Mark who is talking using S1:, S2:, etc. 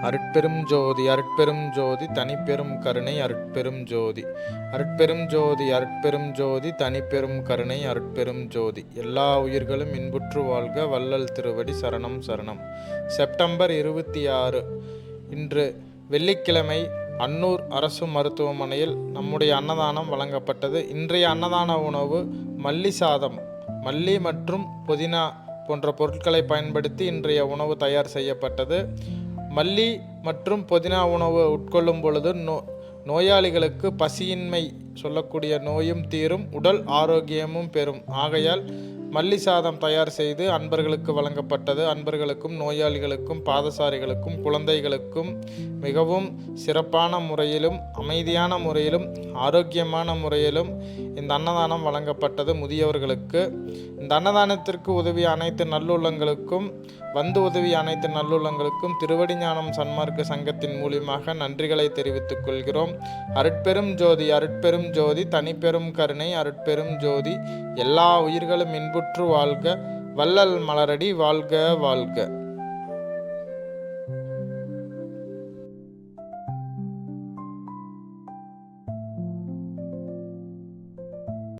S1: அருட்பெரும் ஜோதி அருட்பெரும் ஜோதி தனிப்பெரும் கருணை அருட்பெரும் ஜோதி அருட்பெரும் ஜோதி அருட்பெரும் ஜோதி தனிப்பெரும் கருணை அருட்பெரும் ஜோதி. எல்லா உயிர்களும் இன்புற்று வாழ்க. வள்ளல் திருவடி சரணம் சரணம். செப்டம்பர் 26 இன்று வெள்ளிக்கிழமை அன்னூர் அரசு மருத்துவமனையில் நம்முடைய அன்னதானம் வழங்கப்பட்டது. இன்றைய அன்னதான உணவு மல்லி சாதம், மல்லி மற்றும் புதினா போன்ற பொருட்களை பயன்படுத்தி இன்றைய உணவு தயார் செய்யப்பட்டது. மல்லி மற்றும் புதினா உணவு உட்கொள்ளும் பொழுது நோயாளிகளுக்கு பசியின்மை சொல்லக்கூடிய நோயும் தீரும், உடல் ஆரோக்கியமும் பெறும். ஆகையால் மல்லி சாதம் தயார் செய்து அன்பர்களுக்கு வழங்கப்பட்டது. அன்பர்களுக்கும் நோயாளிகளுக்கும் பாதசாரிகளுக்கும் குழந்தைகளுக்கும் மிகவும் சிறப்பான முறையிலும் அமைதியான முறையிலும் ஆரோக்கியமான முறையிலும் இந்த அன்னதானம் வழங்கப்பட்டது. முதியவர்களுக்கு இந்த அன்னதானத்திற்கு உதவிய அனைத்து நல்லுள்ளங்களுக்கும் உதவிய அனைத்து நல்லுள்ளங்களுக்கும் திருவடி ஞானம் சன்மார்க்க சங்கத்தின் மூலியமாக நன்றிகளை தெரிவித்துக் கொள்கிறோம். அருட்பெரும் ஜோதி அருட்பெரும் ஜோதி தனிப்பெரும் கருணை அருட்பெரும் ஜோதி. எல்லா உயிர்களும் இன்புற்று வாழ்க. வள்ளல் மலரடி வாழ்க வாழ்க.